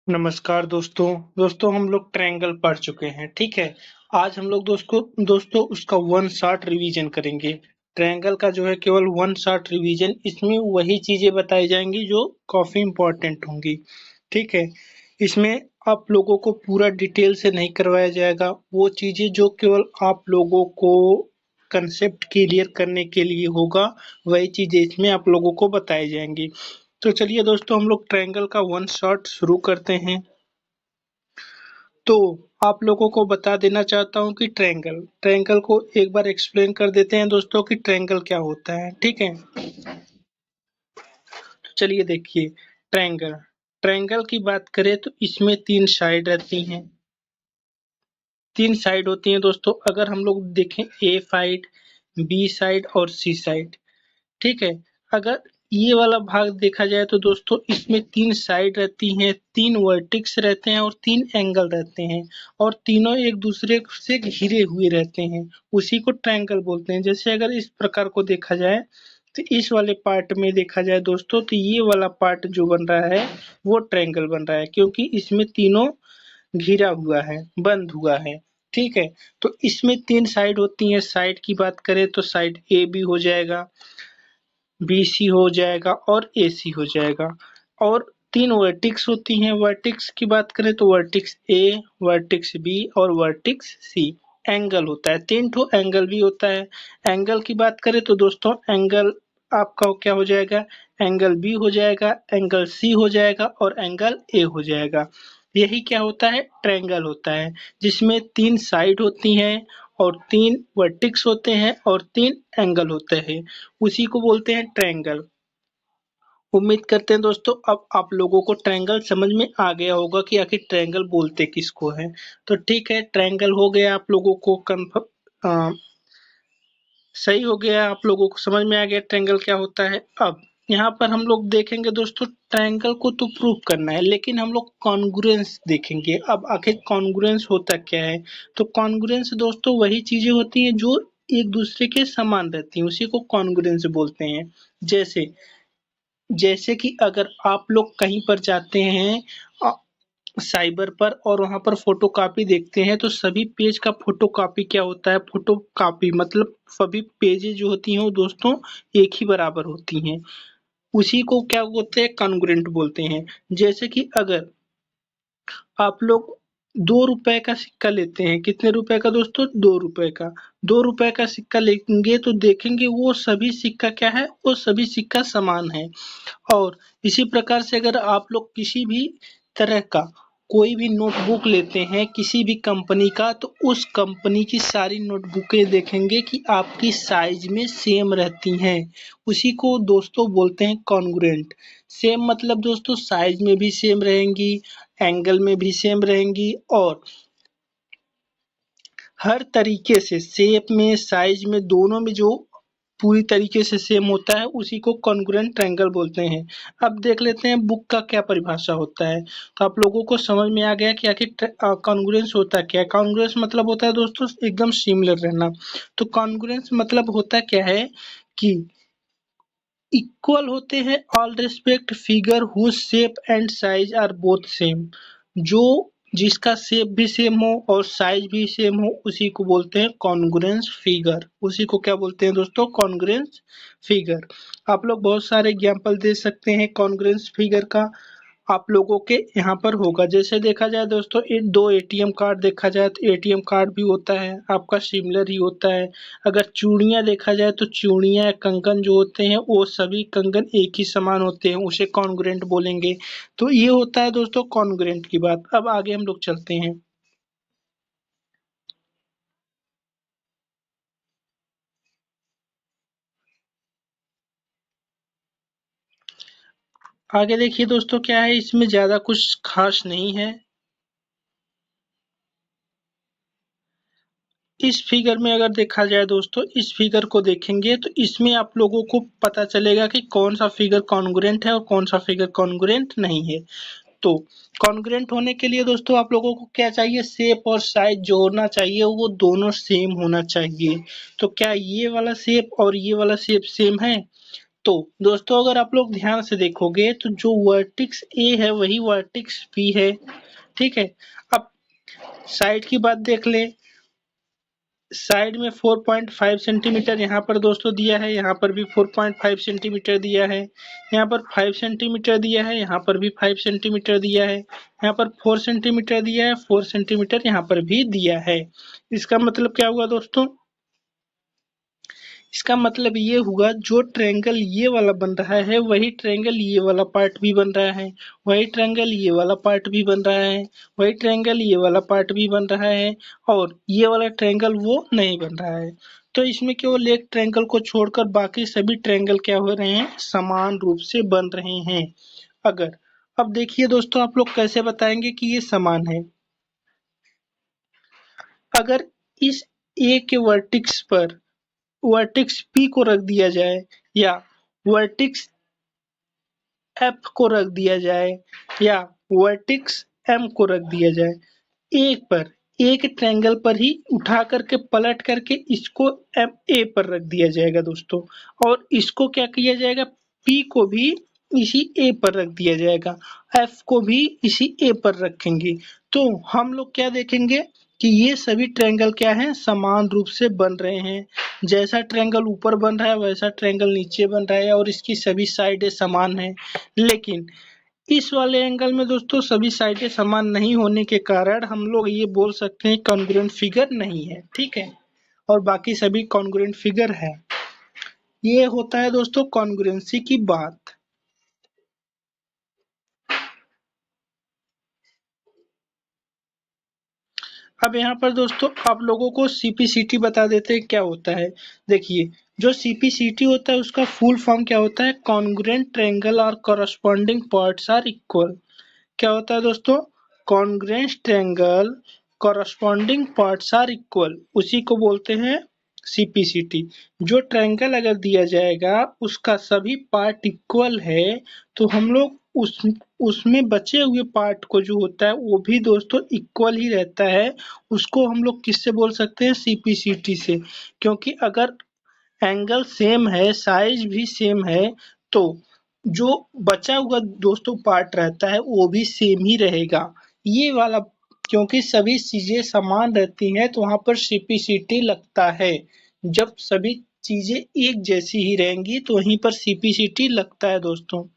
नमस्कार दोस्तों हम लोग ट्रायंगल पढ़ चुके हैं। ठीक है। आज हम लोग दोस्तों उसका वन शॉट रिवीजन करेंगे। ट्रायंगल का जो है केवल वन शॉट रिवीजन, इसमें वही चीजें बताई जाएंगी जो काफी इम्पोर्टेंट होंगी। ठीक है। इसमें आप लोगों को पूरा डिटेल से नहीं करवाया जाएगा, वो चीजें जो केवल आप लोगों को कंसेप्ट क्लियर करने के लिए होगा, वही चीजें इसमें आप लोगों को बताई जाएंगी। तो चलिए दोस्तों हम लोग ट्रायंगल का वन शॉट शुरू करते हैं। तो आप लोगों को बता देना चाहता हूँ कि ट्रायंगल ट्रायंगल को एक बार एक्सप्लेन कर देते हैं दोस्तों कि ट्रायंगल क्या होता है। ठीक है। तो चलिए देखिए, ट्रायंगल ट्रायंगल की बात करें तो इसमें तीन साइड रहती हैं। तीन साइड होती हैं दोस्तों, अगर हम लोग देखें ए साइड, बी साइड और सी साइड। ठीक है। अगर ये वाला भाग देखा जाए तो दोस्तों इसमें तीन साइड रहती हैं, तीन वर्टेक्स रहते हैं और तीन एंगल रहते हैं, और तीनों एक दूसरे से घिरे हुए रहते हैं। उसी को ट्रायंगल बोलते हैं। जैसे अगर इस प्रकार को देखा जाए तो इस वाले पार्ट में देखा जाए दोस्तों, तो ये वाला पार्ट जो बन रहा है वो ट्रायंगल बन रहा है, क्योंकि इसमें तीनों घिरा हुआ है, बंद हुआ है। ठीक है। तो इसमें तीन साइड होती हैं। साइड की बात करें तो साइड ए बी हो जाएगा, बीसी हो जाएगा और एसी हो जाएगा। और तीन वर्टिक्स होती हैं। वर्टिक्स की बात करें तो वर्टिक्स ए, वर्टिक्स बी और वर्टिक्स सी। एंगल होता है, तीन ठो एंगल भी होता है। एंगल की बात करें तो दोस्तों एंगल आपका क्या हो जाएगा, एंगल बी हो जाएगा, एंगल सी हो जाएगा और एंगल ए हो जाएगा। यही क्या होता है, ट्रायंगल होता है, जिसमें तीन साइड होती हैं और तीन वर्टिक्स होते हैं और तीन एंगल होते हैं। उसी को बोलते हैं ट्रायंगल। उम्मीद करते हैं दोस्तों अब आप लोगों को ट्रायंगल समझ में आ गया होगा कि आखिर ट्रायंगल बोलते किसको है। तो ठीक है, ट्रायंगल हो गया आप लोगों को कन्फर्म, सही हो गया, आप लोगों को समझ में आ गया ट्रायंगल क्या होता है। अब यहाँ पर हम लोग देखेंगे दोस्तों, ट्रायंगल को तो प्रूव करना है लेकिन हम लोग कॉन्ग्रुएंस देखेंगे। अब आखिर कॉन्ग्रुएंस होता क्या है। तो कॉन्ग्रुएंस दोस्तों वही चीजें होती हैं जो एक दूसरे के समान रहती हैं, उसी को कॉन्ग्रुएंस बोलते हैं। जैसे जैसे कि अगर आप लोग कहीं पर जाते हैं साइबर पर और वहां पर फोटोकॉपी देखते हैं, तो सभी पेज का फोटोकॉपी क्या होता है, फोटोकॉपी मतलब सभी पेजेस जो होती हैं वो दोस्तों एक ही बराबर होती हैं। उसी को क्या बोलते हैं, कॉन्ग्रुएंट बोलते हैं। जैसे कि अगर आप लोग 2 रुपए का सिक्का लेते हैं, कितने रुपए का दोस्तों, 2 रुपए का। 2 रुपए का सिक्का लेंगे तो देखेंगे वो सभी सिक्का क्या है, वो सभी सिक्का समान है। और इसी प्रकार से अगर आप लोग किसी भी तरह का कोई भी नोटबुक लेते हैं किसी भी कंपनी का, तो उस कंपनी की सारी नोटबुकें देखेंगे कि आपकी साइज में सेम रहती हैं। उसी को दोस्तों बोलते हैं कॉन्ग्रुएंट। सेम मतलब दोस्तों साइज में भी सेम रहेंगी, एंगल में भी सेम रहेंगी, और हर तरीके से शेप में, साइज में, दोनों में जो पूरी तरीके से सेम होता है उसी को कॉन्ग्रुएंट ट्रायंगल बोलते हैं। अब देख लेते हैं बुक का क्या परिभाषा होता है। तो आप लोगों को समझ में आ गया कि आखिर कॉन्ग्रुएंस होता क्या है। कॉन्ग्रुएंस मतलब होता है दोस्तों एकदम सिमिलर रहना। तो कॉन्ग्रुएंस मतलब होता क्या है कि इक्वल होते हैं all respect figure whose shape and size are both same. जो जिसका शेप भी सेम हो और साइज भी सेम हो उसी को बोलते हैं कॉन्ग्रुएंस फिगर। उसी को क्या बोलते हैं दोस्तों, कॉन्ग्रुएंस फिगर। आप लोग बहुत सारे एग्जांपल दे सकते हैं कॉन्ग्रुएंस फिगर का, आप लोगों के यहाँ पर होगा। जैसे देखा जाए दोस्तों, दो एटीएम कार्ड देखा जाए तो एटीएम कार्ड भी होता है आपका सिमिलर ही होता है। अगर चूड़ियां देखा जाए तो चूड़ियां, कंगन जो होते हैं वो सभी कंगन एक ही समान होते हैं, उसे कॉन्ग्रुएंट बोलेंगे। तो ये होता है दोस्तों कॉन्ग्रुएंट की बात। अब आगे हम लोग चलते हैं। आगे देखिए दोस्तों क्या है, इसमें ज्यादा कुछ खास नहीं है। इस फिगर में अगर देखा जाए दोस्तों, इस फिगर को देखेंगे तो इसमें आप लोगों को पता चलेगा कि कौन सा फिगर कॉन्ग्रुएंट है और कौन सा फिगर कॉन्ग्रुएंट नहीं है। तो कॉन्ग्रुएंट होने के लिए दोस्तों आप लोगों को क्या चाहिए, शेप और साइज जो होना चाहिए वो दोनों सेम होना चाहिए। तो क्या ये वाला शेप और ये वाला शेप सेम है। तो दोस्तों अगर आप लोग ध्यान से देखोगे तो जो वर्टेक्स ए है वही वर्टेक्स बी है, ठीक है। अब साइड की बात देख ले, साइड में 4.5 सेंटीमीटर यहाँ पर दोस्तों दिया है, यहाँ पर भी 4.5 सेंटीमीटर दिया है, यहाँ पर 5 सेंटीमीटर दिया है, यहाँ पर भी 5 सेंटीमीटर दिया है, यहाँ पर 4 सेंटीमीटर दिया है, 4 सेंटीमीटर यहाँ पर भी दिया है। इसका मतलब क्या हुआ दोस्तों? इसका मतलब ये हुआ जो ट्रायंगल ये वाला बन रहा है वही ट्रायंगल ये वाला पार्ट भी बन रहा है, वही ट्रायंगल ये वाला पार्ट भी बन रहा है, वही ट्रायंगल ये वाला पार्ट भी बन रहा है, और ये वाला ट्रायंगल वो नहीं बन रहा है। तो इसमें केवल एक ट्रायंगल को छोड़कर बाकी सभी ट्रायंगल क्या हो रहे हैं? समान रूप से बन रहे हैं। अगर अब देखिए दोस्तों, आप लोग कैसे बताएंगे कि ये समान है? अगर इस ए के वर्टेक्स पर वर्टेक्स P को रख दिया जाए या वर्टेक्स F को रख दिया जाए या वर्टेक्स M को रख दिया जाए, एक पर एक ट्रायंगल पर ही उठा करके पलट करके इसको एम ए पर रख दिया जाएगा दोस्तों, और इसको क्या किया जाएगा? P को भी इसी ए पर रख दिया जाएगा, F को भी इसी ए पर रखेंगे। तो हम लोग क्या देखेंगे कि ये सभी ट्रायंगल क्या हैं? समान रूप से बन रहे हैं। जैसा ट्रायंगल ऊपर बन रहा है वैसा ट्रायंगल नीचे बन रहा है और इसकी सभी साइडें समान हैं। लेकिन इस वाले एंगल में दोस्तों सभी साइडें समान नहीं होने के कारण हम लोग ये बोल सकते हैं कॉन्ग्रुएंट फिगर नहीं है, ठीक है। और बाकी सभी कॉन्ग्रुएंट फिगर है। ये होता है दोस्तों कॉन्ग्रुएंसी की बात। अब यहाँ पर दोस्तों आप लोगों को सीपीसीटी बता देते हैं क्या होता है। देखिए, जो सीपीसीटी होता है उसका फुल फॉर्म क्या होता है? कॉन्ग्रुएंट ट्रायंगल और कॉरस्पॉन्डिंग पार्ट्स आर इक्वल। क्या होता है दोस्तों? Congruent triangle corresponding parts are equal, उसी को बोलते हैं सीपीसीटी। जो ट्रायंगल अगर दिया जाएगा उसका सभी पार्ट इक्वल है तो हम लोग उसमें बचे हुए पार्ट को जो होता है वो भी दोस्तों इक्वल ही रहता है। उसको हम लोग किससे बोल सकते हैं? सीपीसीटी से। क्योंकि अगर एंगल सेम है, साइज भी सेम है, तो जो बचा हुआ दोस्तों पार्ट रहता है वो भी सेम ही रहेगा। ये वाला, क्योंकि सभी चीजें समान रहती हैं तो वहां पर सीपीसीटी लगता है। जब सभी चीजें एक जैसी ही रहेंगी तो वहीं पर सीपीसीटी लगता है दोस्तों।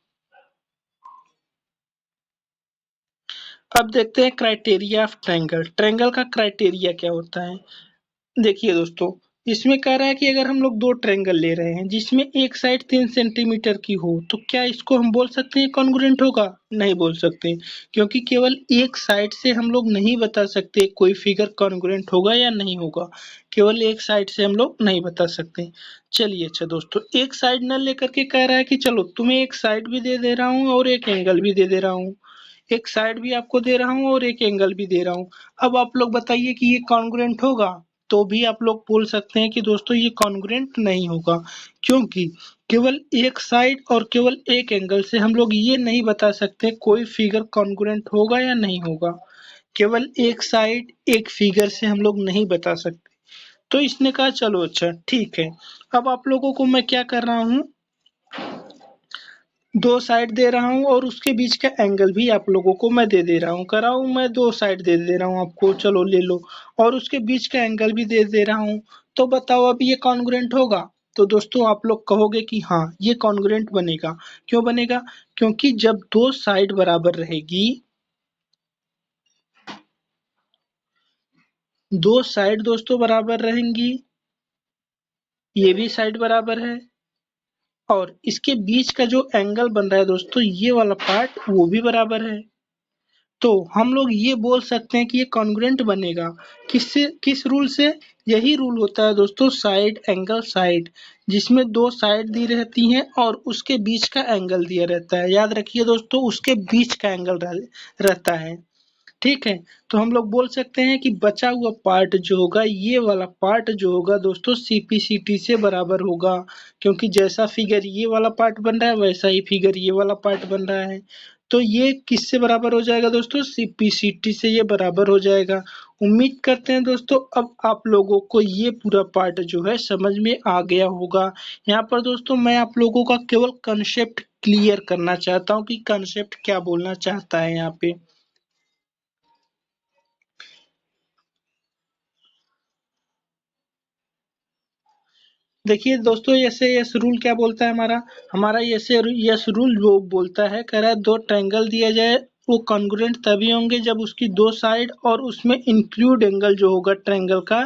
अब देखते हैं क्राइटेरिया ऑफ ट्रायंगल। ट्रायंगल का क्राइटेरिया क्या होता है? देखिए दोस्तों, इसमें कह रहा है कि अगर हम लोग दो ट्रायंगल ले रहे हैं जिसमें एक साइड 3 सेंटीमीटर की हो तो क्या इसको हम बोल सकते हैं कॉन्ग्रुएंट होगा? नहीं बोल सकते, क्योंकि केवल एक साइड से हम लोग नहीं बता सकते कोई फिगर कॉन्ग्रुएंट होगा या नहीं होगा। केवल एक साइड से हम लोग नहीं बता सकते। चलिए अच्छा दोस्तों, एक साइड न लेकर के कह रहा है कि चलो तुम्हें एक साइड भी दे दे रहा हूँ और एक एंगल भी दे दे रहा हूँ। एक साइड भी आपको दे रहा हूँ और एक एंगल भी दे रहा हूँ। अब आप लोग बताइए कि ये कॉन्ग्रुएंट होगा? तो भी आप लोग बोल सकते हैं कि दोस्तों ये कॉन्ग्रुएंट नहीं होगा, क्योंकि केवल एक साइड और केवल एक एंगल से हम लोग ये नहीं बता सकते कोई फिगर कॉन्ग्रुएंट होगा या नहीं होगा। केवल एक साइड एक फिगर से हम लोग नहीं बता सकते। तो इसने कहा चलो अच्छा ठीक है, अब आप लोगों को मैं क्या कर रहा हूँ, दो साइड दे रहा हूँ और उसके बीच का एंगल भी आप लोगों को मैं दे दे रहा हूँ। कर रहा हूँ मैं, दो साइड दे दे रहा हूँ आपको, चलो ले लो, और उसके बीच का एंगल भी दे दे रहा हूँ। तो बताओ अब ये कॉन्ग्रुएंट होगा? तो दोस्तों आप लोग कहोगे कि हाँ ये कॉन्ग्रुएंट बनेगा। क्यों बनेगा? क्योंकि जब दो साइड बराबर रहेगी, दो साइड दोस्तों बराबर रहेंगी, ये भी साइड बराबर है, और इसके बीच का जो एंगल बन रहा है दोस्तों ये वाला पार्ट वो भी बराबर है। तो हम लोग ये बोल सकते हैं कि ये कॉन्ग्रुएंट बनेगा। किससे? किस रूल से? यही रूल होता है दोस्तों साइड एंगल साइड, जिसमें दो साइड दी रहती हैं और उसके बीच का एंगल दिया रहता है। याद रखिए दोस्तों, उसके बीच का एंगल रहता है, ठीक है। तो हम लोग बोल सकते हैं कि बचा हुआ पार्ट जो होगा, ये वाला पार्ट जो होगा दोस्तों सीपीसीटी से बराबर होगा, क्योंकि जैसा फिगर ये वाला पार्ट बन रहा है वैसा ही फिगर ये वाला पार्ट बन रहा है। तो ये किससे बराबर हो जाएगा दोस्तों? CPCT से ये बराबर हो जाएगा। उम्मीद करते हैं दोस्तों अब आप लोगों को ये पूरा पार्ट जो है समझ में आ गया होगा। यहाँ पर दोस्तों मैं आप लोगों का केवल कंसेप्ट क्लियर करना चाहता हूँ कि कंसेप्ट क्या बोलना चाहता है यहाँ पे। देखिए दोस्तों ऐसे यस रूल क्या बोलता है हमारा ऐसे यस रूल वो बोलता है, कह रहा है दो ट्रायंगल दिया जाए वो कॉन्ग्रुएंट तभी होंगे जब उसकी दो साइड और उसमें इंक्लूड एंगल जो होगा ट्रायंगल का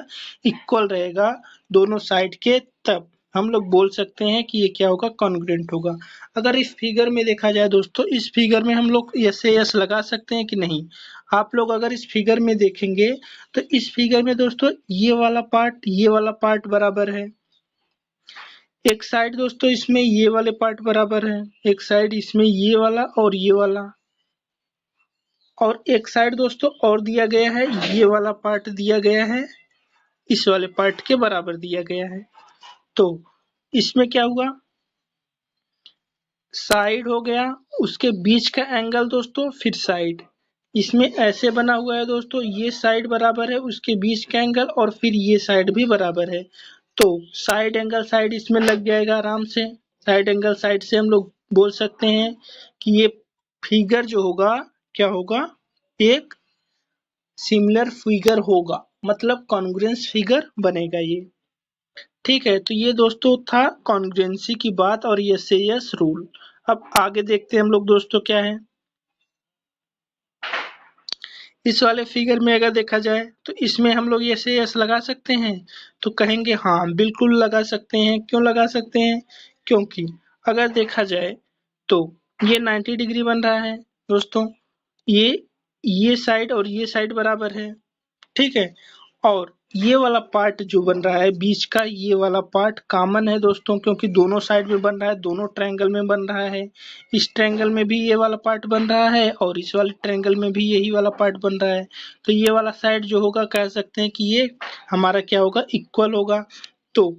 इक्वल रहेगा दोनों साइड के, तब हम लोग बोल सकते हैं कि ये क्या होगा? कॉन्ग्रुएंट होगा। अगर इस फिगर में देखा जाए दोस्तों, इस फिगर में हम लोग यस से यस लगा सकते हैं कि नहीं? आप लोग अगर इस फिगर में देखेंगे तो इस फिगर में दोस्तों ये वाला पार्ट बराबर है, एक साइड दोस्तों इसमें ये वाले पार्ट बराबर है, एक साइड इसमें ये वाला और ये वाला, और एक साइड दोस्तों और दिया गया है, ये वाला पार्ट दिया गया है, इस वाले पार्ट के बराबर दिया गया है। तो इसमें क्या हुआ? साइड हो गया, उसके बीच का एंगल दोस्तों, फिर साइड। इसमें ऐसे बना हुआ है दोस्तों, ये साइड बराबर है उसके बीच का एंगल और फिर ये साइड भी बराबर है। तो साइड एंगल साइड इसमें लग जाएगा आराम से। साइड एंगल साइड से हम लोग बोल सकते हैं कि ये फिगर जो होगा क्या होगा? एक सिमिलर फिगर होगा, मतलब कॉन्ग्रुएंस फिगर बनेगा ये। ठीक है, तो ये दोस्तों था कॉन्ग्रुएंसी की बात और ये से यस रूल। अब आगे देखते हैं हम लोग दोस्तों क्या है। इस वाले फिगर में अगर देखा जाए तो इसमें हम लोग ये से यस लगा सकते हैं, तो कहेंगे हाँ बिल्कुल लगा सकते हैं। क्यों लगा सकते हैं? क्योंकि अगर देखा जाए तो ये 90 डिग्री बन रहा है दोस्तों, ये ये साइड और ये साइड बराबर है, ठीक है। और ये वाला पार्ट जो बन रहा है बीच का, ये वाला पार्ट कॉमन है दोस्तों, क्योंकि दोनों साइड में बन रहा है, दोनों ट्रायंगल में बन रहा है। इस ट्रायंगल में भी ये वाला पार्ट बन रहा है और इस वाले ट्रायंगल में भी यही वाला पार्ट बन रहा है। तो ये वाला साइड जो होगा कह सकते हैं कि ये हमारा क्या होगा? इक्वल होगा। तो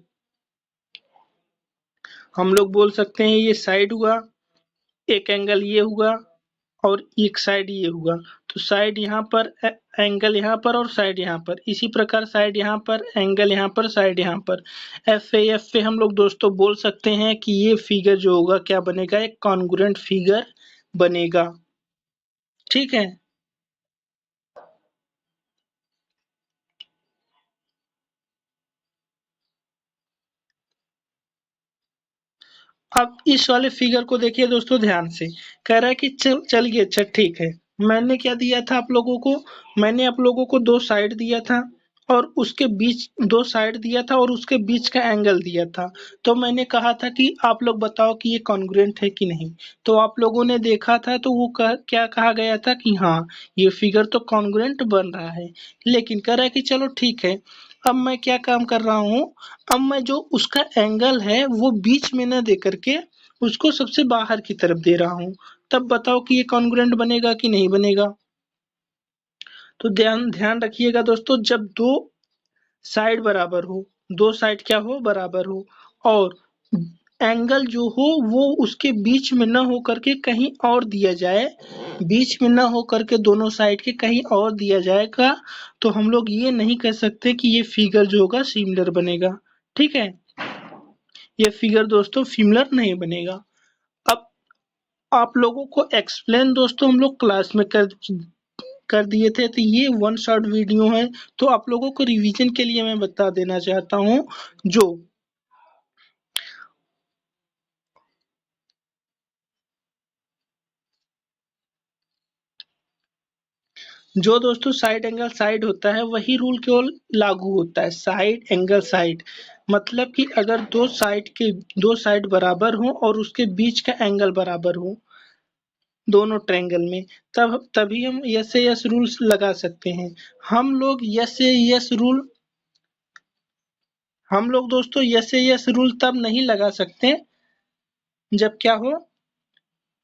हम लोग बोल सकते हैं ये साइड हुआ, एक एंगल ये हुआ और एक साइड ये हुआ। तो साइड यहाँ पर, एंगल यहाँ पर और साइड यहाँ पर। इसी प्रकार साइड यहाँ पर, एंगल यहाँ पर, साइड यहाँ पर। एफ पे हम लोग दोस्तों बोल सकते हैं कि ये फिगर जो होगा क्या बनेगा? एक कॉन्ग्रुएंट फिगर बनेगा। ठीक है। अब इस वाले फिगर को देखिए दोस्तों ध्यान से। कह रहा है कि चलिए अच्छा ठीक है। मैंने क्या दिया था आप लोगों को? मैंने आप लोगों को दो साइड दिया था और उसके बीच दो साइड दिया था और उसके बीच का एंगल दिया था। तो मैंने कहा था कि आप लोग बताओ कि ये कॉन्ग्रुएंट है कि नहीं। तो आप लोगों ने देखा था तो वो क्या कहा गया था कि हाँ ये फिगर तो कॉन्ग्रुएंट बन रहा है। लेकिन कह रहा है कि चलो ठीक है, अब मैं क्या काम कर रहा हूँ? अब मैं जो उसका एंगल है वो बीच में न दे करके उसको सबसे बाहर की तरफ दे रहा हूँ। तब बताओ कि ये कॉन्ग्रुएंट बनेगा कि नहीं बनेगा? तो ध्यान ध्यान रखिएगा दोस्तों, जब दो साइड बराबर हो, दो साइड क्या हो? बराबर हो, और एंगल जो हो वो उसके बीच में न हो करके कहीं और दिया जाए, बीच में न हो करके दोनों साइड के कहीं और दिया जाएगा, तो हम लोग ये नहीं कह सकते कि ये फिगर जो होगा सिमिलर बनेगा। ठीक है, ये फिगर दोस्तों सिमिलर नहीं बनेगा। अब आप लोगों को एक्सप्लेन दोस्तों हम लोग क्लास में कर दिए थे, तो ये वन शॉट वीडियो है, तो आप लोगों को रिवीजन के लिए मैं बता देना चाहता हूँ। जो जो दोस्तों साइड एंगल साइड होता है वही रूल केवल लागू होता है। साइड एंगल साइड मतलब कि अगर दो साइड बराबर हो और उसके बीच का एंगल बराबर हो दोनों ट्रायंगल में, तब तभी हम यस से यस रूल्स लगा सकते हैं। हम लोग यस से यस रूल हम लोग दोस्तों यस से यस रूल तब नहीं लगा सकते जब क्या हो?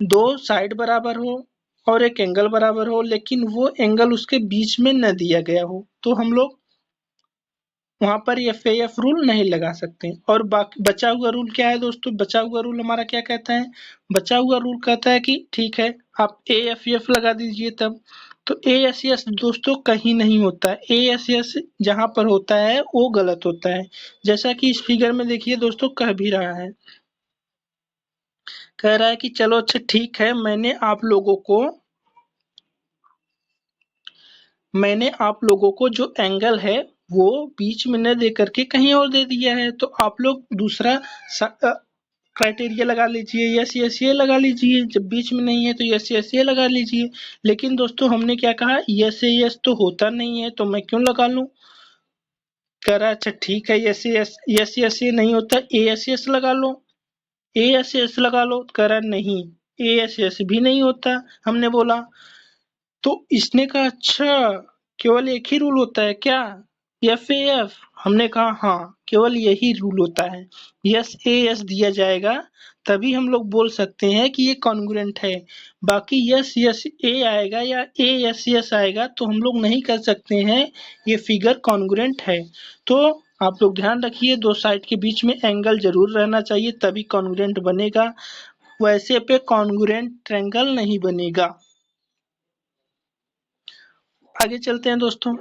दो साइड बराबर हो और एक एंगल बराबर हो, लेकिन वो एंगल उसके बीच में न दिया गया हो, तो हम लोग वहां पर एफ रूल नहीं लगा सकते। और बाकी बचा हुआ रूल क्या है दोस्तों? बचा हुआ रूल हमारा क्या कहता है? बचा हुआ रूल कहता है कि ठीक है, आप ए एफ एफ लगा दीजिए तब। तो ए एस एस दोस्तों कहीं नहीं होता है, ए एस एस जहाँ पर होता है वो गलत होता है। जैसा कि इस फिगर में देखिए दोस्तों कह भी रहा है, कह रहा है कि चलो अच्छा ठीक है, मैंने आप लोगों को जो एंगल है वो बीच में न दे करके कहीं और दे दिया है, तो आप लोग दूसरा क्राइटेरिया लगा लीजिए, यस यस ये लगा लीजिए, जब बीच में नहीं है तो यस यस ये लगा लीजिए। लेकिन दोस्तों हमने क्या कहा, यस यस तो होता नहीं है तो मैं क्यों लगा लूं। कह रहा अच्छा ठीक है, यस यस ये नहीं होता, ए एस एस लगा लो, ए एस एस लगा लो। कह रहा नहीं, ए एस एस भी नहीं होता। हमने बोला तो इसने कहा अच्छा, केवल एक ही रूल होता है क्या, एफ ए एफ। हमने कहा हाँ, केवल यही रूल होता है, यस ए एस दिया जाएगा तभी हम लोग बोल सकते हैं कि ये कॉन्ग्रुएंट है। बाकी यस यस ए आएगा या ए यस यस आएगा तो हम लोग नहीं कर सकते हैं ये फिगर कॉन्ग्रुएंट है। तो आप लोग ध्यान रखिए, दो साइड के बीच में एंगल जरूर रहना चाहिए तभी कॉन्ग्रुएंट बनेगा, वैसे पे कॉन्ग्रुएंट ट्रायंगल नहीं बनेगा। आगे चलते हैं दोस्तों।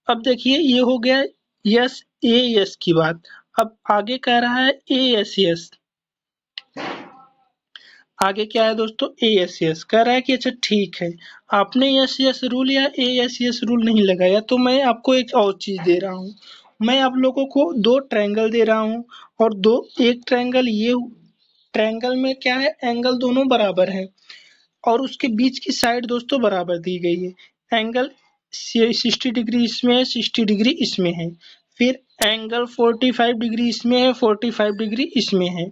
अब देखिए ये हो गया यस ए यस की बात। अब आगे कह रहा है ए एस यस। आगे क्या है दोस्तों, ए एस यस कह रहा है कि अच्छा ठीक है, आपने यस यस रूल या ए एस यस रूल नहीं लगाया तो मैं आपको एक और चीज दे रहा हूँ। मैं आप लोगों को दो ट्रायंगल दे रहा हूँ और दो, एक ट्रायंगल ये, ट्रायंगल में क्या है, एंगल दोनों बराबर है और उसके बीच की साइड दोस्तों बराबर दी गई है। एंगल 60 डिग्री इसमें है, 60 डिग्री इसमें है। फिर एंगल 45 डिग्री इसमें है, 45 डिग्री इसमें है।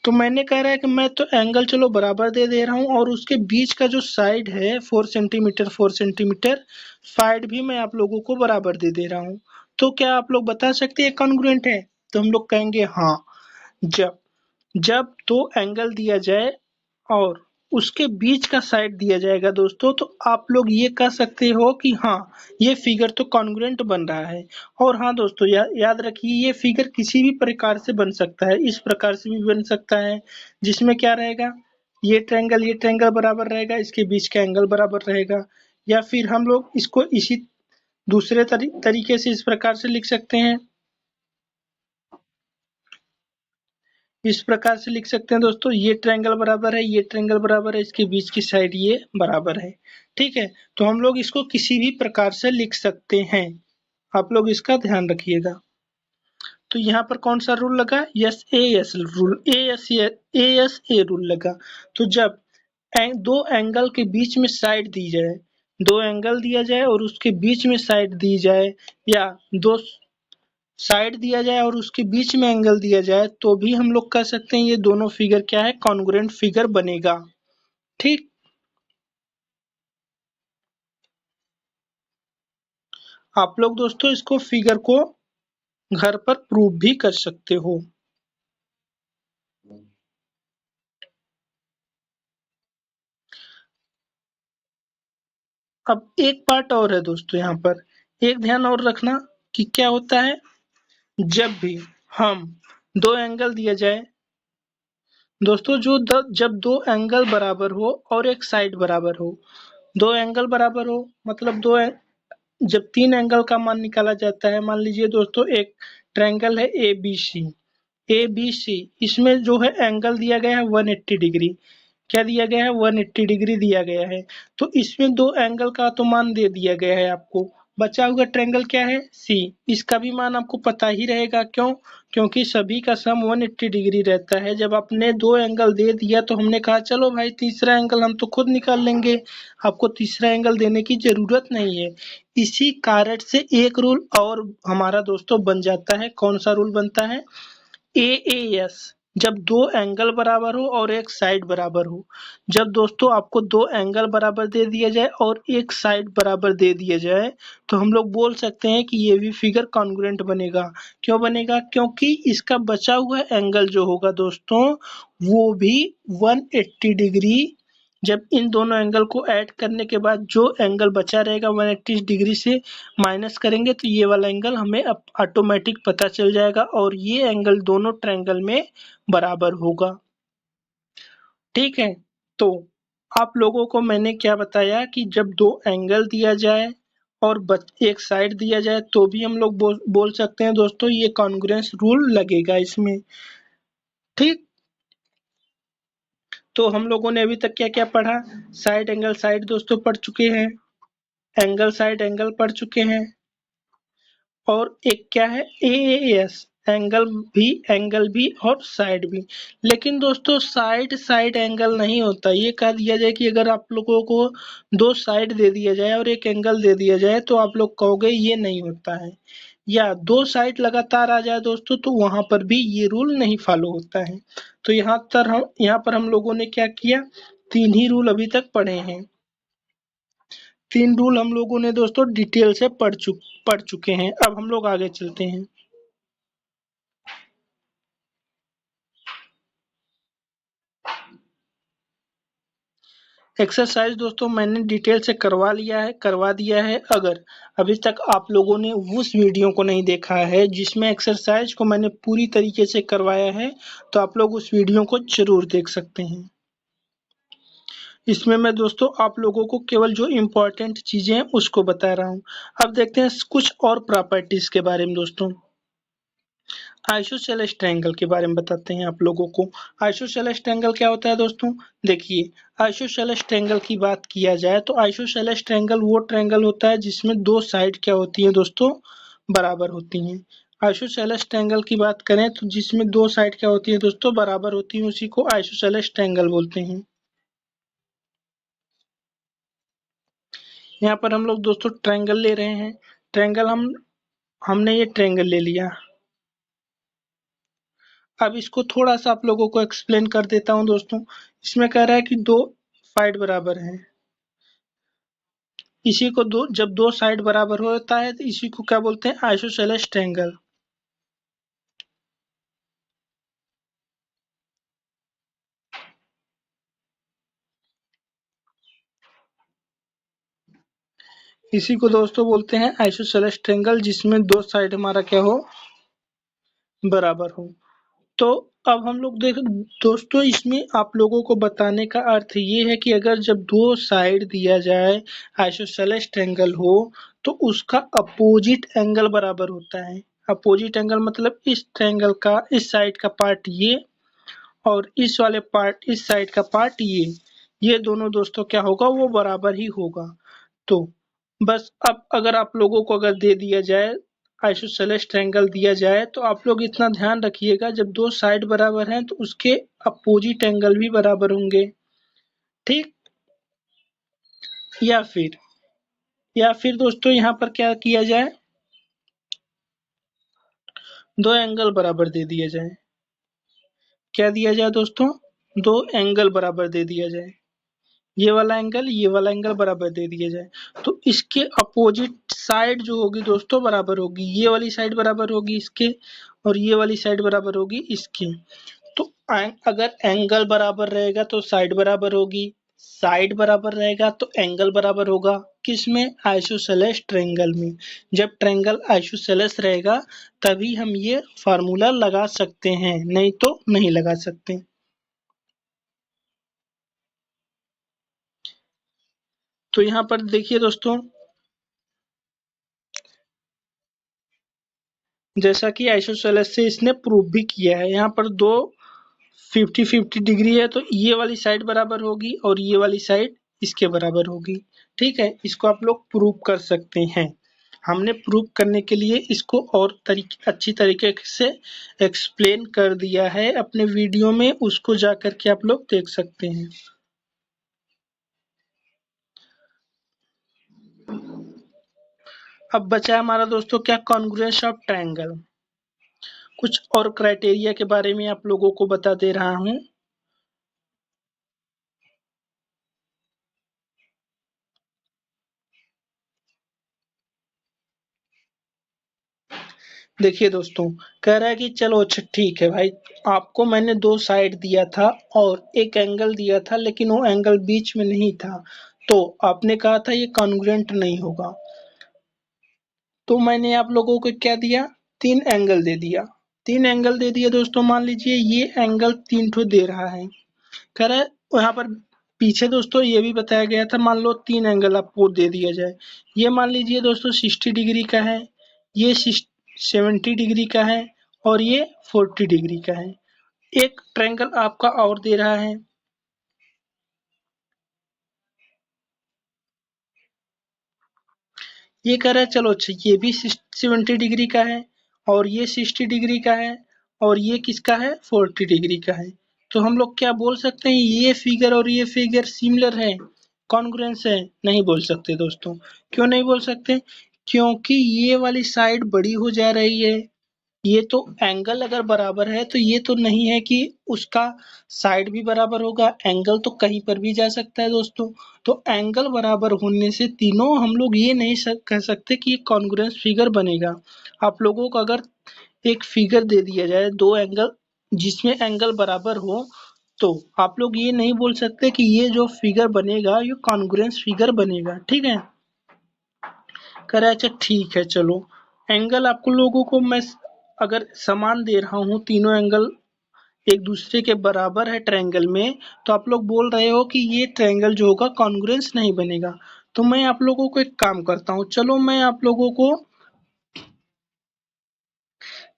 तो मैंने कह रहा है कि मैं तो एंगल चलो बराबर दे दे रहा हूँ और उसके बीच का जो साइड है 4 सेंटीमीटर 4 सेंटीमीटर, साइड भी मैं आप लोगों को बराबर दे दे रहा हूँ। तो क्या आप लोग बता सकते हैं कॉन्ग्रुएंट है। तो हम लोग कहेंगे हाँ, जब जब दो एंगल दिया जाए और उसके बीच का साइड दिया जाएगा दोस्तों, तो आप लोग ये कह सकते हो कि हाँ ये फिगर तो कॉन्ग्रुएंट बन रहा है। और हाँ दोस्तों याद रखिए ये फिगर किसी भी प्रकार से बन सकता है, इस प्रकार से भी बन सकता है जिसमें क्या रहेगा, ये ट्रायंगल बराबर रहेगा, इसके बीच का एंगल बराबर रहेगा। या फिर हम लोग इसको इसी दूसरे तरीके से इस प्रकार से लिख सकते हैं, इस प्रकार से लिख सकते हैं दोस्तों, ये ट्रायंगल बराबर है, ये ट्रायंगल बराबर है, इसके बीच की साइड ये बराबर है। ठीक है, तो हम लोग इसको किसी भी प्रकार से लिख सकते हैं, आप लोग इसका ध्यान रखिएगा। तो यहाँ पर कौन सा रूल लगा, yes A S rule, a rule लगा। तो जब दो एंगल के बीच में साइड दी जाए, दो एंगल दिया जाए और उसके बीच में साइड दी जाए, या दो साइड दिया जाए और उसके बीच में एंगल दिया जाए, तो भी हम लोग कह सकते हैं ये दोनों फिगर क्या है, कॉन्ग्रुएंट फिगर बनेगा। ठीक, आप लोग दोस्तों इसको फिगर को घर पर प्रूव भी कर सकते हो। अब एक पार्ट और है दोस्तों, यहाँ पर एक ध्यान और रखना कि क्या होता है, जब भी हम दो एंगल दिया जाए दोस्तों, जब दो एंगल बराबर हो और एक साइड बराबर हो, दो एंगल बराबर हो मतलब जब तीन एंगल का मान निकाला जाता है, मान लीजिए दोस्तों एक ट्रायंगल है A B C, A B C, इसमें जो है एंगल दिया गया है 180 डिग्री, क्या दिया गया है, 180 डिग्री दिया गया है। तो इसमें दो एंगल का तो मान दे दिया गया है आपको, बचा हुआ ट्रायंगल क्या है, सी, इसका भी मान आपको पता ही रहेगा, क्यों, क्योंकि सभी का सम 180 डिग्री रहता है। जब आपने दो एंगल दे दिया तो हमने कहा चलो भाई तीसरा एंगल हम तो खुद निकाल लेंगे, आपको तीसरा एंगल देने की जरूरत नहीं है। इसी कारण से एक रूल और हमारा दोस्तों बन जाता है, कौन सा रूल बनता है, एएएस, जब दो एंगल बराबर हो और एक साइड बराबर हो। जब दोस्तों आपको दो एंगल बराबर दे दिया जाए और एक साइड बराबर दे दिया जाए, तो हम लोग बोल सकते हैं कि ये भी फिगर कॉन्ग्रुएंट बनेगा। क्यों बनेगा, क्योंकि इसका बचा हुआ एंगल जो होगा दोस्तों वो भी 180 डिग्री, जब इन दोनों एंगल को ऐड करने के बाद जो एंगल बचा रहेगा 180 डिग्री से माइनस करेंगे तो ये वाला एंगल हमें ऑटोमेटिक पता चल जाएगा और ये एंगल दोनों ट्रायंगल में बराबर होगा। ठीक है, तो आप लोगों को मैंने क्या बताया कि जब दो एंगल दिया जाए और एक साइड दिया जाए तो भी हम लोग बोल सकते हैं दोस्तों ये कॉन्ग्रुएंस रूल लगेगा इसमें। ठीक, तो हम लोगों ने अभी तक क्या क्या पढ़ा? साइड एंगल साइड दोस्तों पढ़ चुके हैं, एंगल साइड एंगल पढ़ चुके हैं, और एक क्या है एएएस, एंगल भी और साइड भी। लेकिन दोस्तों साइड साइड एंगल नहीं होता। ये कह दिया जाए कि अगर आप लोगों को दो साइड दे दिया जाए और एक एंगल दे दिया जाए तो आप लोग कहोगे ये नहीं होता है, या दो साइड लगातार आ जाए दोस्तों तो वहां पर भी ये रूल नहीं फॉलो होता है। तो यहाँ पर हम लोगों ने क्या किया, तीन ही रूल अभी तक पढ़े हैं। तीन रूल हम लोगों ने दोस्तों डिटेल से पढ़ चुके हैं। अब हम लोग आगे चलते हैं। एक्सरसाइज दोस्तों मैंने डिटेल से करवा दिया है। अगर अभी तक आप लोगों ने उस वीडियो को नहीं देखा है जिसमें एक्सरसाइज को मैंने पूरी तरीके से करवाया है, तो आप लोग उस वीडियो को जरूर देख सकते हैं। इसमें मैं दोस्तों आप लोगों को केवल जो इम्पोर्टेंट चीजें हैं उसको बता रहा हूँ। अब देखते हैं कुछ और प्रॉपर्टीज के बारे में दोस्तों। आइसोसेलेस ट्रायंगल के बारे में बताते हैं आप लोगों को। आइसोसेलेस ट्रायंगल क्या होता है दोस्तों? देखिए, आइसोसेलेस ट्रायंगल की बात किया जाए तो आइसोसेलेस ट्रायंगल वो ट्रायंगल होता है जिसमें दो साइड क्या होती हैं दोस्तों, बराबर होती हैं। आइसोसेलेस ट्रायंगल की बात करें तो जिसमें दो साइड क्या होती है दोस्तों, बराबर होती है, उसी को आइसोसेलेस ट्रायंगल बोलते हैं। यहाँ पर हम लोग दोस्तों ट्रायंगल ले रहे हैं। ट्रायंगल हमने ये ट्रायंगल ले लिया। अब इसको थोड़ा सा आप लोगों को एक्सप्लेन कर देता हूँ दोस्तों। इसमें कह रहा है कि दो साइड बराबर हैं। इसी को जब दो साइड बराबर होता है तो इसी को क्या बोलते हैं, आइसोसेलेस ट्रायंगल। इसी को दोस्तों बोलते हैं आइसोसेलेस ट्रायंगल जिसमें दो साइड हमारा क्या हो, बराबर हो। तो अब हम लोग देख दोस्तों, इसमें आप लोगों को बताने का अर्थ ये है कि अगर जब दो साइड दिया जाए आइसोसेलेस ट्रायंगल हो तो उसका अपोजिट एंगल बराबर होता है। अपोजिट एंगल मतलब इस ट्रायंगल का इस साइड का पार्ट ये और इस वाले पार्ट इस साइड का पार्ट ये दोनों दोस्तों क्या होगा, वो बराबर ही होगा। तो बस अब अगर आप लोगों को अगर दे दिया जाए आइसोसेलेस ट्रायंगल दिया जाए तो आप लोग इतना ध्यान रखिएगा, जब दो साइड बराबर हैं तो उसके अपोजिट एंगल भी बराबर होंगे। ठीक, या फिर दोस्तों यहाँ पर क्या किया जाए, दो एंगल बराबर दे दिया जाए। क्या दिया जाए दोस्तों, दो एंगल बराबर दे दिया जाए। ये वाला एंगल बराबर दे दिया जाए तो इसके अपोजिट साइड जो होगी दोस्तों बराबर होगी। ये वाली साइड बराबर होगी इसके और ये वाली साइड बराबर होगी इसके। तो अगर एंगल बराबर रहेगा तो साइड बराबर होगी, साइड बराबर रहेगा तो एंगल बराबर होगा। किसमें? आइसोसेलेस ट्रायंगल में। जब ट्रायंगल आइसोसेलेस रहेगा तभी हम ये फार्मूला लगा सकते हैं, नहीं तो नहीं लगा सकते। तो यहाँ पर देखिए दोस्तों, जैसा कि आइसोसेलेस से इसने प्रूव भी किया है। यहाँ पर दो 50-50 डिग्री है तो ये वाली साइड बराबर होगी और ये वाली साइड इसके बराबर होगी। ठीक है, इसको आप लोग प्रूव कर सकते हैं। हमने प्रूव करने के लिए इसको और अच्छी तरीके से एक्सप्लेन कर दिया है अपने वीडियो में, उसको जा करके आप लोग देख सकते हैं। अब बचा है हमारा दोस्तों क्या, कॉन्ग्रुएंस ऑफ ट्रायंगल। कुछ और क्राइटेरिया के बारे में आप लोगों को बता दे रहा हूँ। देखिए दोस्तों, कह रहा है कि चलो अच्छा ठीक है भाई, आपको मैंने दो साइड दिया था और एक एंगल दिया था लेकिन वो एंगल बीच में नहीं था, तो आपने कहा था ये कॉन्ग्रुएंट नहीं होगा। तो मैंने आप लोगों को क्या दिया, तीन एंगल दे दिया। तीन एंगल दे दिया दोस्तों, मान लीजिए ये एंगल तीन ठो दे रहा है। कह रहा है यहाँ पर पीछे दोस्तों ये भी बताया गया था, मान लो 3 एंगल आपको दे दिया जाए। ये मान लीजिए दोस्तों 60 डिग्री का है, ये 70 डिग्री का है और ये 40 डिग्री का है। एक ट्रायंगल आपका और दे रहा है, ये कह रहा है चलो अच्छा ये भी 70 डिग्री का है और ये 60 डिग्री का है और ये किसका है 40 डिग्री का है। तो हम लोग क्या बोल सकते हैं, ये फिगर और ये फिगर सिमिलर है, कॉन्ग्रुएंस है? नहीं बोल सकते दोस्तों। क्यों नहीं बोल सकते? क्योंकि ये वाली साइड बड़ी हो जा रही है, ये तो एंगल अगर बराबर है तो ये तो नहीं है कि उसका साइड भी बराबर होगा, एंगल तो कहीं पर भी जा सकता है दोस्तों। तो एंगल बराबर होने से तीनों हम लोग ये नहीं कह सकते कि ये कॉन्ग्रुएंस फिगर बनेगा। आप लोगों को अगर एक फिगर दे दिया जाए दो एंगल जिसमें एंगल बराबर हो, तो आप लोग ये नहीं बोल सकते कि ये जो फिगर बनेगा ये कॉन्ग्रुएंस फिगर बनेगा। ठीक है, कह रहा है अच्छा ठीक है चलो, एंगल आपको लोगों को मैं अगर समान दे रहा हूँ, तीनों एंगल एक दूसरे के बराबर है ट्रायंगल में, तो आप लोग बोल रहे हो कि ये ट्रायंगल जो होगा कॉन्ग्रुएंस नहीं बनेगा। तो मैं आप लोगों को एक काम करता हूँ, चलो मैं आप लोगों को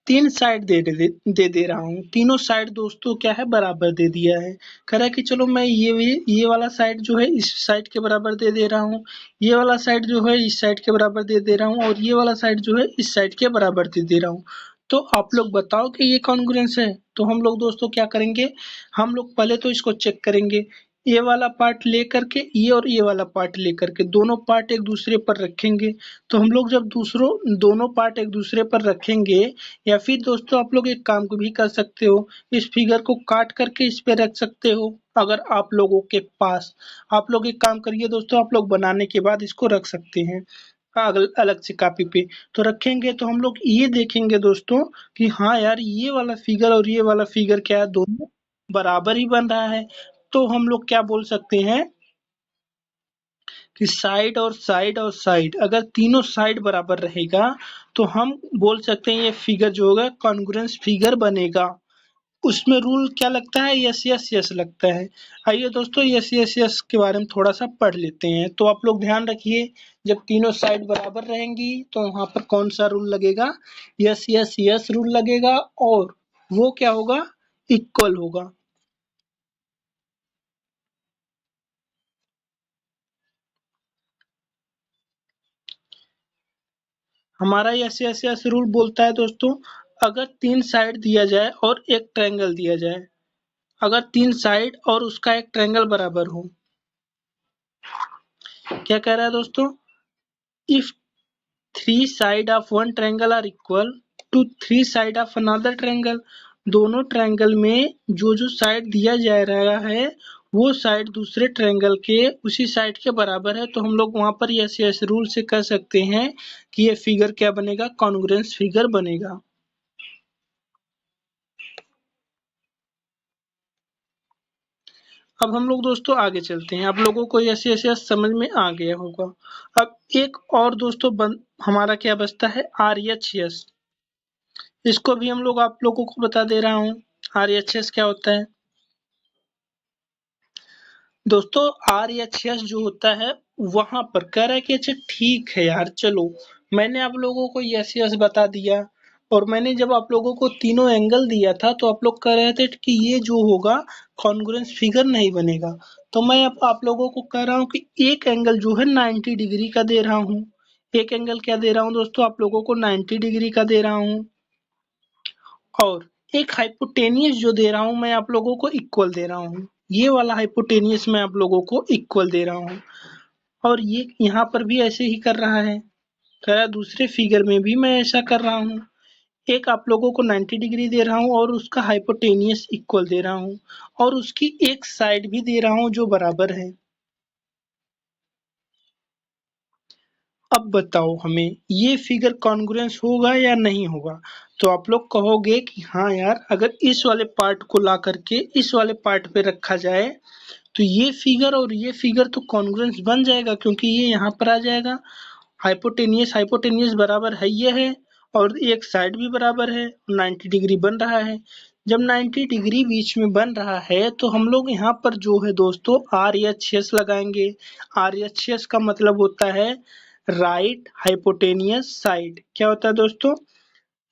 तीन साइड दे रहा हूँ, तीनों साइड दोस्तों क्या है बराबर दे दिया है। कह रहा है कि चलो मैं ये वाला साइड जो है इस साइड के बराबर दे रहा हूँ, ये वाला साइड जो है इस साइड के बराबर दे रहा हूँ और ये वाला साइड जो है इस साइड के बराबर दे रहा हूँ। तो आप लोग बताओ कि ये कॉन्ग्रुएंस है? तो हम लोग दोस्तों क्या करेंगे, हम लोग पहले तो इसको चेक करेंगे, ये वाला पार्ट लेकर के ये और ये वाला पार्ट लेकर के दोनों पार्ट एक दूसरे पर रखेंगे। तो हम लोग जब दोनों पार्ट एक दूसरे पर रखेंगे, या फिर दोस्तों आप लोग एक काम को भी कर सकते हो, इस फिगर को काट करके इस पे रख सकते हो अगर आप लोगों के पास। आप लोग एक काम करिए दोस्तों, आप लोग बनाने के बाद इसको रख सकते हैं अलग से कॉपी पे। तो रखेंगे तो हम लोग ये देखेंगे दोस्तों कि हाँ यार ये वाला फिगर और ये वाला फिगर क्या है, दोनों बराबर ही बन रहा है। तो हम लोग क्या बोल सकते हैं कि साइड और साइड और साइड अगर तीनों साइड बराबर रहेगा तो हम बोल सकते हैं ये फिगर जो होगा कॉन्ग्रुएंस फिगर बनेगा। उसमें रूल क्या लगता है, यस यस यस लगता है। आइए दोस्तों यस यस यस के बारे में थोड़ा सा पढ़ लेते हैं। तो आप लोग ध्यान रखिए, जब तीनों साइड बराबर रहेंगी तो वहां पर कौन सा रूल लगेगा, यस यस यस रूल लगेगा और वो क्या होगा, इक्वल होगा। हमारा यस यस यस रूल बोलता है दोस्तों, अगर तीन साइड दिया जाए और एक ट्रायंगल दिया जाए, अगर तीन साइड और उसका एक ट्रायंगल बराबर हो, क्या कह रहा है दोस्तों, if three side of one triangle are equal to three side of another triangle, दोनों ट्रायंगल में जो जो साइड दिया जा रहा है वो साइड दूसरे ट्रायंगल के उसी साइड के बराबर है, तो हम लोग वहां पर यस यस रूल से कह सकते हैं कि ये फिगर क्या बनेगा, कॉन्ग्रुएंस फिगर बनेगा। अब हम लोग दोस्तों आगे चलते हैं, आप लोगों को ऐसे ऐसे समझ में आ गया होगा। अब एक और दोस्तों हमारा क्या बचता है, आर एच एस। इसको भी हम लोग आप लोगों को बता दे रहा हूँ, आर एच एस क्या होता है। दोस्तों आर एच एस जो होता है वहां पर कह रहा है कि अच्छा ठीक है यार चलो, मैंने आप लोगों को यस यस बता दिया और मैंने जब आप लोगों को तीनों एंगल दिया था तो आप लोग कह रहे थे कि ये जो होगा कॉन्ग्रुएंस फिगर नहीं बनेगा। तो मैं अब आप लोगों को कह रहा हूँ कि एक एंगल जो है 90 डिग्री का दे रहा हूँ, एक एंगल क्या दे रहा हूँ दोस्तों, आप लोगों को 90 डिग्री का दे रहा हूँ और एक हाइपोटेनियस जो दे रहा हूँ मैं आप लोगों को इक्वल दे रहा हूँ। ये वाला हाइपोटेनियस मैं आप लोगों को इक्वल दे रहा हूँ और ये यहाँ पर भी ऐसे ही कर रहा है, कह रहा है दूसरे फिगर में भी मैं ऐसा कर रहा हूँ। एक आप लोगों को 90 डिग्री दे रहा हूँ और उसका हाइपोटेनियस इक्वल दे रहा हूँ और उसकी एक साइड भी दे रहा हूँ जो बराबर है। अब बताओ हमें ये फिगर कॉन्ग्रुएंस होगा या नहीं होगा? तो आप लोग कहोगे कि हाँ यार अगर इस वाले पार्ट को ला करके इस वाले पार्ट पे रखा जाए तो ये फिगर और ये फिगर तो कॉन्ग्रुएंस बन जाएगा क्योंकि ये यहाँ पर आ जाएगा। हाइपोटेनियस हाइपोटेनियस बराबर है ये है और एक साइड भी बराबर है, 90 डिग्री बन रहा है। जब 90 डिग्री बीच में बन रहा है तो हम लोग यहाँ पर जो है दोस्तों RHS लगाएंगे। RHS का मतलब होता है राइट हाइपोटेनियस साइड। क्या होता है दोस्तों?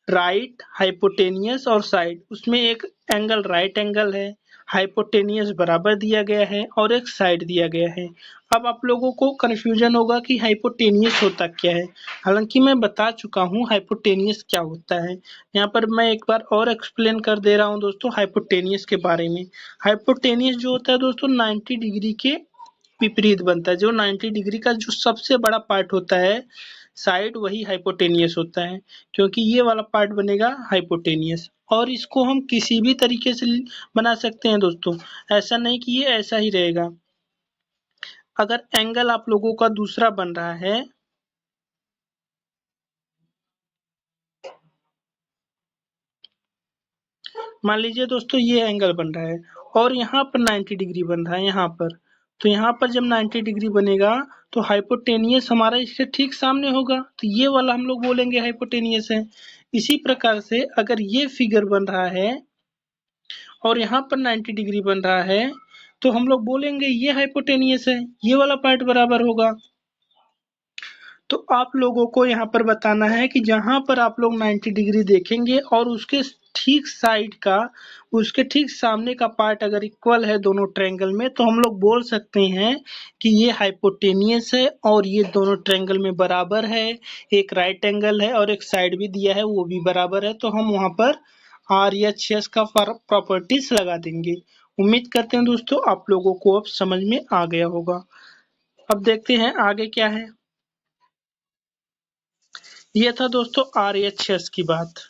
राइट हाइपोटेनियस और साइड, उसमें एक एंगल राइट एंगल है, हाइपोटेनियस बराबर दिया गया है और एक साइड दिया गया है। अब आप लोगों को कंफ्यूजन होगा कि हाइपोटेनियस होता क्या है, हालांकि मैं बता चुका हूँ हाइपोटेनियस क्या होता है। यहाँ पर मैं एक बार और एक्सप्लेन कर दे रहा हूँ दोस्तों हाइपोटेनियस के बारे में। हाइपोटेनियस जो होता है दोस्तों 90 डिग्री के विपरीत बनता है। जो 90 डिग्री का जो सबसे बड़ा पार्ट होता है साइड, वही हाइपोटेनियस होता है, क्योंकि ये वाला पार्ट बनेगा हाइपोटेनियस। और इसको हम किसी भी तरीके से बना सकते हैं दोस्तों, ऐसा नहीं कि ये ऐसा ही रहेगा। अगर एंगल आप लोगों का दूसरा बन रहा है, मान लीजिए दोस्तों ये एंगल बन रहा है और यहाँ पर 90 डिग्री बन रहा है यहाँ पर, तो यहाँ पर जब 90 डिग्री बनेगा तो हाइपोटेनियस हमारा इसके ठीक सामने होगा, तो ये वाला हम लोग बोलेंगे हाइपोटेनियस है। इसी प्रकार से अगर ये फिगर बन रहा है और यहाँ पर 90 डिग्री बन रहा है तो हम लोग बोलेंगे ये हाइपोटेनियस है, ये वाला पार्ट बराबर होगा। तो आप लोगों को यहाँ पर बताना है कि जहाँ पर आप लोग 90 डिग्री देखेंगे और उसके ठीक साइड का, उसके ठीक सामने का पार्ट अगर इक्वल है दोनों ट्रायंगल में, तो हम लोग बोल सकते हैं कि ये हाइपोटेनियस है और ये दोनों ट्रायंगल में बराबर है। एक राइट एंगल है और एक साइड भी दिया है वो भी बराबर है, तो हम वहाँ पर RHS का प्रॉपर्टीज लगा देंगे। उम्मीद करते हैं दोस्तों आप लोगों को अब समझ में आ गया होगा। अब देखते हैं आगे क्या है। ये था दोस्तों RHS की बात।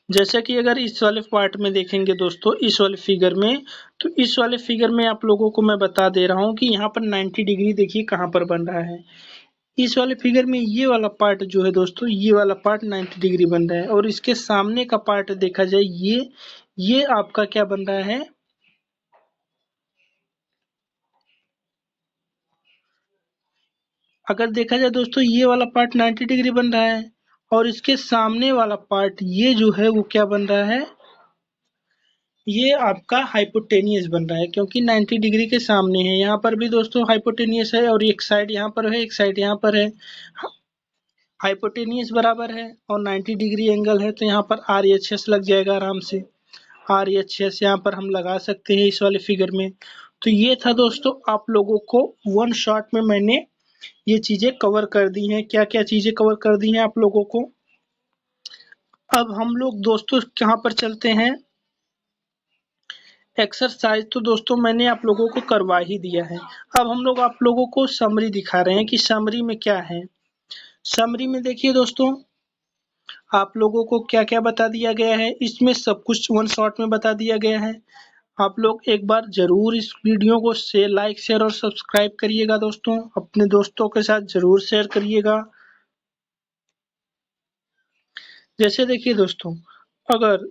जैसे कि अगर इस वाले पार्ट में देखेंगे दोस्तों, इस वाले फिगर में, तो इस वाले फिगर में आप लोगों को मैं बता दे रहा हूँ कि यहाँ पर 90 डिग्री देखिए कहाँ पर बन रहा है। इस वाले फिगर में ये वाला पार्ट जो है दोस्तों, ये वाला पार्ट 90 डिग्री बन रहा है और इसके सामने का पार्ट देखा जाए ये आपका क्या बन रहा है, अगर देखा जाए दोस्तों ये वाला पार्ट 90 डिग्री बन रहा है और इसके सामने वाला पार्ट ये जो है वो क्या बन रहा है, ये आपका हाइपोटेनियस बन रहा है, क्योंकि 90 डिग्री के सामने है। यहाँ पर भी दोस्तों हाइपोटेनियस है और एक साइड यहाँ पर है, एक साइड यहाँ पर है। हाइपोटेनियस बराबर है और 90 डिग्री एंगल है, तो यहाँ पर RHS लग जाएगा आराम से। RHS यहाँ पर हम लगा सकते हैं इस वाले फिगर में। तो ये था दोस्तों, आप लोगों को वन शॉट में मैंने ये चीजें कवर कर दी हैं। क्या क्या चीजें कवर कर दी हैं आप लोगों को। अब हम लोग दोस्तों कहाँ पर चलते हैं, एक्सरसाइज तो दोस्तों मैंने आप लोगों को करवा ही दिया है। अब हम लोग आप लोगों को समरी दिखा रहे हैं कि समरी में क्या है। समरी में देखिए दोस्तों, आप लोगों को क्या क्या बता दिया गया है, इसमें सब कुछ वन शॉट में बता दिया गया है। आप लोग एक बार जरूर इस वीडियो को लाइक शेयर और सब्सक्राइब करिएगा दोस्तों, अपने दोस्तों के साथ जरूर शेयर करिएगा। जैसे देखिए दोस्तों, अगर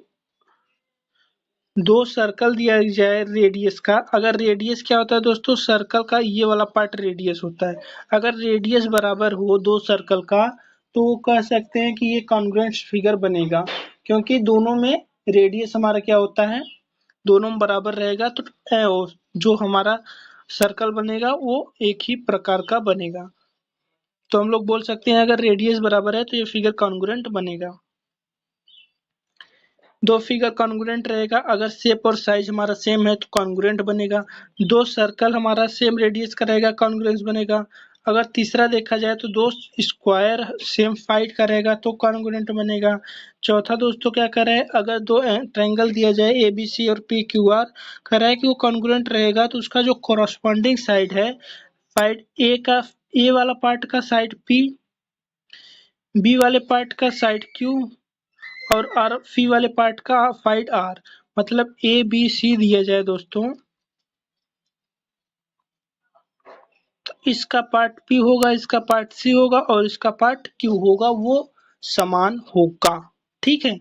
दो सर्कल दिया जाए रेडियस का, अगर रेडियस क्या होता है दोस्तों, सर्कल का ये वाला पार्ट रेडियस होता है। अगर रेडियस बराबर हो दो सर्कल का तो वो कह सकते हैं कि ये कॉन्ग्रुएंट फिगर बनेगा, क्योंकि दोनों में रेडियस हमारा क्या होता है, दोनों में बराबर रहेगा, तो जो हमारा सर्कल बनेगा वो एक ही प्रकार का बनेगा। तो हम लोग बोल सकते हैं अगर रेडियस बराबर है तो ये फिगर कॉन्ग्रुएंट बनेगा। दो फिगर कॉन्ग्रुएंट रहेगा, अगर शेप और साइज हमारा सेम है तो कॉन्ग्रुएंट बनेगा। दो सर्कल हमारा सेम रेडियस का रहेगा, कॉन्ग्रुएंस बनेगा। अगर तीसरा देखा जाए तो दो स्क्वायर सेम साइड का रहेगा तो कॉन्ग्रुएंट बनेगा। चौथा दोस्तों क्या कर रहा है, अगर दो ट्रायंगल दिया जाए ABC और PQR, कह रहा है कि वो कॉन्ग्रुएंट रहेगा तो उसका जो कॉरस्पॉन्डिंग साइड है, साइड ए वाला पार्ट का साइड P, बी वाले पार्ट का साइड Q और आर सी वाले पार्ट का साइड आर, मतलब ABC दिया जाए दोस्तों, तो इसका पार्ट P होगा, इसका पार्ट C होगा और इसका पार्ट Q होगा, वो समान होगा। ठीक है।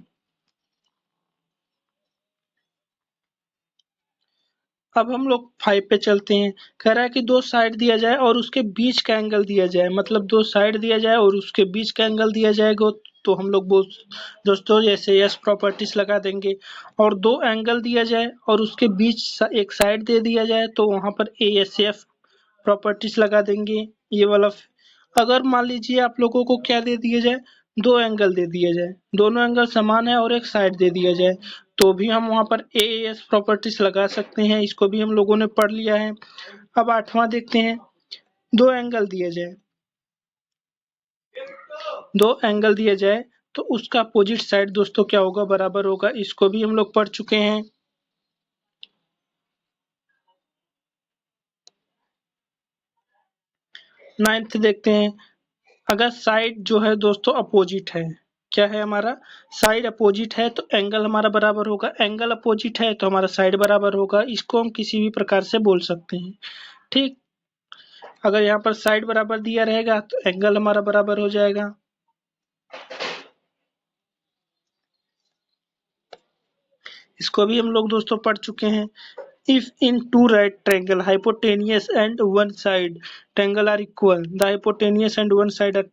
अब हम लोग 5 पे चलते हैं। कह रहा है कि दो साइड दिया जाए और उसके बीच का एंगल दिया जाए, मतलब दो साइड दिया जाए और उसके बीच का एंगल दिया जाएगा। तो हम लोग दोस्तों जैसे यस प्रॉपर्टीज लगा देंगे, और दो एंगल दिया जाए और उसके बीच एक साइड दे दिया जाए तो वहां पर ASF प्रॉपर्टीज लगा देंगे, ये वाला। अगर मान लीजिए आप लोगों को क्या दे दिया जाए, दो एंगल दे दिया जाए, दोनों एंगल समान है और एक साइड दे दिया जाए, तो भी हम वहां पर AAS प्रॉपर्टीज लगा सकते हैं। इसको भी हम लोगों ने पढ़ लिया है। अब 8वां देखते हैं। दो एंगल दिया जाए, दो एंगल दिया जाए तो उसका अपोजिट साइड दोस्तों क्या होगा, बराबर होगा। इसको भी हम लोग पढ़ चुके हैं। 9th देखते हैं। अगर साइड जो है दोस्तों अपोजिट है, क्या है हमारा, साइड अपोजिट है तो एंगल हमारा बराबर होगा, एंगल अपोजिट है तो हमारा साइड बराबर होगा। इसको हम किसी भी प्रकार से बोल सकते हैं, ठीक। अगर यहाँ पर साइड बराबर दिया रहेगा तो एंगल हमारा बराबर हो जाएगा। इसको भी हम लोग दोस्तों पढ़ चुके हैं। If in two right triangle hypotenuse and one side triangle are equal, the hypotenuse and one side are,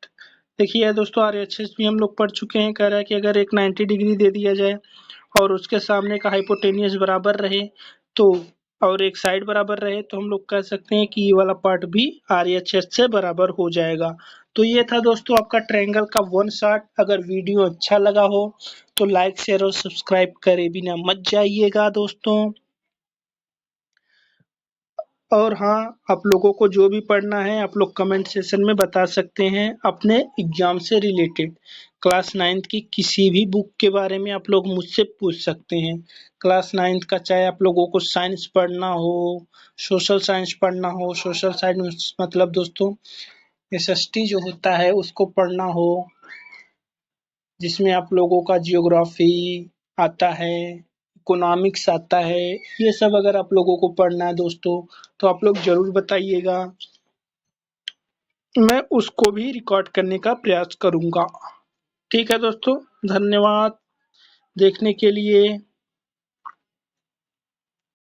देखिए दोस्तों RHS भी हम लोग पढ़ चुके हैं। कह रहा है कि अगर एक 90 डिग्री दे दिया जाए और उसके सामने का हाइपोटेनियस बराबर रहे तो, और एक साइड बराबर रहे, तो हम लोग कह सकते हैं कि ये वाला पार्ट भी RHS से बराबर हो जाएगा। तो ये था दोस्तों आपका ट्रायंगल का वन शॉट। अगर वीडियो अच्छा लगा हो तो लाइक शेयर और सब्सक्राइब करे बिना मत जाइएगा दोस्तों। और हाँ, आप लोगों को जो भी पढ़ना है आप लोग कमेंट सेशन में बता सकते हैं, अपने एग्जाम से रिलेटेड। क्लास 9th की किसी भी बुक के बारे में आप लोग मुझसे पूछ सकते हैं। क्लास 9th का चाहे आप लोगों को साइंस पढ़ना हो, सोशल साइंस पढ़ना हो, सोशल साइंस मतलब दोस्तों SST जो होता है उसको पढ़ना हो, जिसमें आप लोगों का जियोग्राफी आता है, इकोनॉमिक्स आता है, ये सब अगर आप लोगों को पढ़ना है दोस्तों तो आप लोग जरूर बताइएगा, मैं उसको भी रिकॉर्ड करने का प्रयास करूंगा। ठीक है दोस्तों, धन्यवाद देखने के लिए।